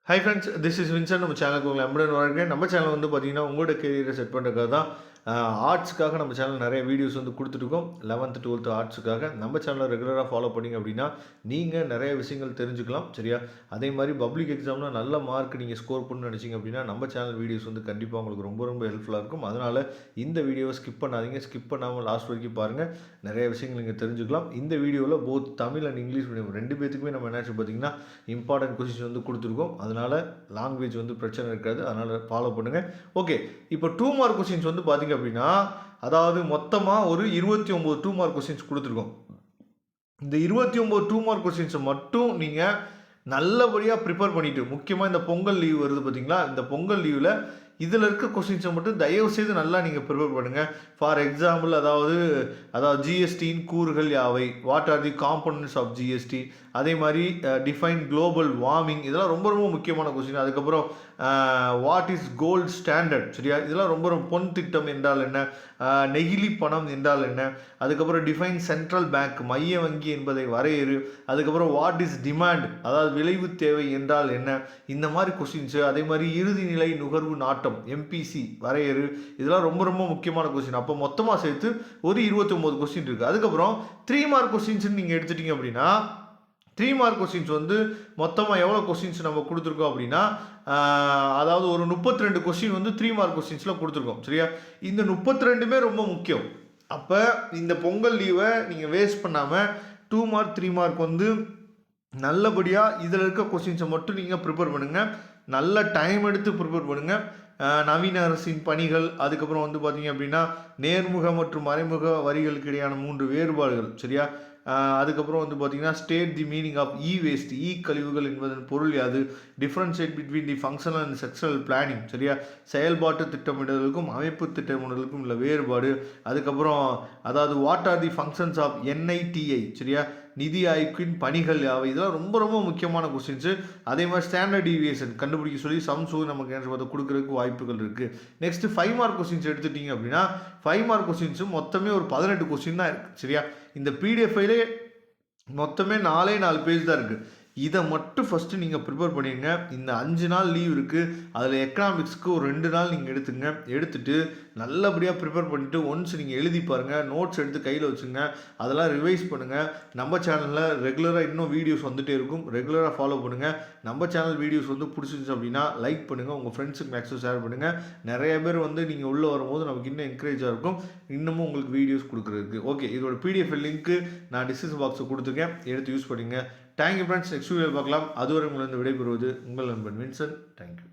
Hi friends, this is Vinson. நம்ம சேனலுக்கு உங்களை அன்புடன் வரவேற்கிறேன். நம்ம சேனல் வந்து பார்த்தீங்கன்னா உங்களோட கெரியரை செட் பண்ணுறதுக்காக தான் ஆர்ட்ஸுக்காக நம்ம சேனல் நிறைய வீடியோஸ் வந்து கொடுத்துருக்கோம். 11th 12th ஆர்ட்ஸுக்காக நம்ம சேனலை ரெகுலராக ஃபாலோ பண்ணிங்க அப்படின்னா நீங்கள் நிறைய விஷயங்கள் தெரிஞ்சுக்கலாம். சரியா? அதே மாதிரி பப்ளிக் எக்ஸாமில் நல்ல மார்க் நீங்கள் ஸ்கோர் பண்ணணும்னு நினச்சிங்க அப்படின்னா நம்ம சேனல் வீடியோஸ் வந்து கண்டிப்பாக உங்களுக்கு ரொம்ப ரொம்ப ஹெல்ப்ஃபுல்லாக இருக்கும். அதனால் இந்த வீடியோவை ஸ்கிப் பண்ணாதீங்க. ஸ்கிப் பண்ணாமல் லாஸ்ட் வரைக்கும் பாருங்கள். நிறைய விஷயங்கள் நீங்கள் தெரிஞ்சுக்கலாம். இந்த வீடியோவில் both Tamil and English medium ரெண்டு பேத்துக்குமே நம்ம என்னாச்சு பார்த்தீங்கன்னா இம்பார்ட்டன்ட் கொஸ்டின்ஸ் வந்து கொடுத்துருக்கோம். அதனால் லாங்குவேஜ் வந்து பிரச்சனை இருக்காது. அதனால் ஃபாலோ பண்ணுங்கள். ஓகே, இப்போ 2 மார்க் கொஸ்டின்ஸ் வந்து பார்த்தீங்க அப்படின்னா, அதாவது மொத்தமாக ஒரு 29 2 மார்க் கொஸ்டின்ஸ் கொடுத்துருக்கோம். இந்த 29 2 மார்க் கொஸ்டின்ஸை மட்டும் நீங்கள் நல்லபடியாக ப்ரிப்பேர் பண்ணிவிட்டு, முக்கியமாக இந்த பொங்கல் லீவ் வருது பார்த்தீங்களா, இந்த பொங்கல் லீவில் இதில் இருக்க கொஸ்டின்ஸை மட்டும் தயவு செய்து நல்லா நீங்கள் ப்ரிப்பேர் பண்ணுங்கள். ஃபார் எக்ஸாம்பிள், அதாவது ஜிஎஸ்டியின் கூறுகள் யாவை, what are the components of GST, அதே மாதிரி டிஃபைன் குளோபல் வார்மிங், இதெல்லாம் ரொம்ப ரொம்ப முக்கியமான கொஸ்டின். அதுக்கப்புறம் வாட் இஸ் கோல்டு ஸ்டாண்டர்ட், சரியா? இதெல்லாம் ரொம்ப ரொம்ப பொன் திட்டம் என்றால் என்ன, நெகிழி பணம் என்றால் என்ன, அதுக்கப்புறம் டிஃபைன் சென்ட்ரல் பேங்க், மைய வங்கி என்பதை வரையறு, அதுக்கப்புறம் வாட் இஸ் டிமாண்ட், அதாவது விளைவு தேவை என்றால் என்ன, இந்த மாதிரி கொஸ்டின்ஸு. அதே மாதிரி இறுதி நிலை நுகர்வு நாட்டம், எம்பிசி வரையறு, இதெல்லாம் ரொம்ப ரொம்ப முக்கியமான கொஸ்டின். அப்போ மொத்தமாக சேர்த்து ஒரு 29 கொஸ்டின் இருக்குது. அதுக்கப்புறம் 3 மார்க் கொஸ்டின்ஸ் நீங்கள் எடுத்துட்டீங்க அப்படின்னா 3 மார்க் கொஸ்டின்ஸ் வந்து மொத்தமாக எவ்வளோ கொஸ்டின்ஸ் நம்ம கொடுத்துருக்கோம் அப்படின்னா, அதாவது ஒரு 32 கொஸ்டின் வந்து 3 மார்க் கொஸ்டின்ஸில் கொடுத்துருக்கோம். சரியா? இந்த 32மே ரொம்ப முக்கியம். அப்போ இந்த பொங்கல் லீவை நீங்கள் வேஸ்ட் பண்ணாமல் 2 மார்க் 3 மார்க் வந்து நல்லபடியாக இதில் இருக்க கொஸ்டின்ஸை மட்டும் நீங்கள் ப்ரிப்பேர் பண்ணுங்கள். நல்ல டைம் எடுத்து ப்ரிப்பேர் பண்ணுங்கள். நவீன அரசின் பணிகள், அதுக்கப்புறம் வந்து பார்த்தீங்க அப்படின்னா நேர்முக மற்றும் மறைமுக வரிகளுக்கு இடையான 3 வேறுபாடுகள், சரியா? அதுக்கப்புறம் வந்து பார்த்தீங்கன்னா state the meaning of e waste, e கழிவுகள் என்பதன் பொருள் யாது, differentiate between the functional and sectoral planning, சரியா? செயல்பாட்டு திட்டமிடலுக்கும் அமைப்பு திட்டமிடலுக்கும் உள்ள வேறுபாடு. அதுக்கப்புறம் அதாவது what are the functions of NITI, சரியா? நிதி ஆய்வின் பணிகள் யாவை, இதெல்லாம் ரொம்ப ரொம்ப முக்கியமான கொஸ்டின்ஸு. அதே மாதிரி ஸ்டாண்டர்ட் டீவியேஷன் கண்டுபிடிக்க சொல்லி சம்ஸு நமக்கு என்ன பார்த்து கொடுக்குறதுக்கு வாய்ப்புகள் இருக்குது. நெக்ஸ்ட்டு 5 மார்க் கொஸ்டின்ஸ் எடுத்துட்டிங்க அப்படின்னா 5 மார்க் கொஸ்டின்ஸு மொத்தமே ஒரு 18 கொஸ்டின் தான் இருக்குது. சரியா? இந்த பிடிஎஃப் ஃபைலே மொத்தமே 4 பேஜ் தான் இருக்குது. இதை மட்டும் ஃபஸ்ட்டு நீங்கள் ப்ரிப்பேர் பண்ணிடுங்க. இந்த 5 நாள் லீவ் இருக்குது, அதில் எக்கனாமிக்ஸ்க்கு ஒரு 2 நாள் நீங்கள் எடுத்துட்டு நல்லபடியாக ப்ரிப்பேர் பண்ணிவிட்டு ஒன்ஸ் நீங்கள் எழுதி பாருங்கள், நோட்ஸ் எடுத்து கையில் வச்சுங்க, அதெல்லாம் ரிவைஸ் பண்ணுங்கள். நம்ம சேனலில் ரெகுலராக இன்னும் வீடியோஸ் வந்துகிட்டே இருக்கும், ரெகுலராக ஃபாலோ பண்ணுங்கள். நம்ம சேனல் வீடியோஸ் வந்து பிடிச்சிருந்துச்சு அப்படின்னா லைக் பண்ணுங்கள், உங்கள் ஃப்ரெண்ட்ஸுக்கு மேக்ஸிமம் ஷேர் பண்ணுங்கள். நிறைய பேர் வந்து நீங்கள் உள்ளே வரும்போது நமக்கு இன்னும் என்கரேஜாக இருக்கும், இன்னமும் உங்களுக்கு வீடியோஸ் கொடுக்குறதுக்கு. ஓகே, இதோட பிடிஎஃப் லிங்க்கு நான் டிஸ்கிரிப்ஷன் பாக்ஸில் கொடுத்துருக்கேன், எடுத்து யூஸ் பண்ணிங்க. Thank you friends. நெக்ஸ்ட் வீடியோ பார்க்கலாம். அதுவரை உங்களிருந்து விடைபெறுவது உங்கள் நண்பன் வின்சன். தேங்க்யூ.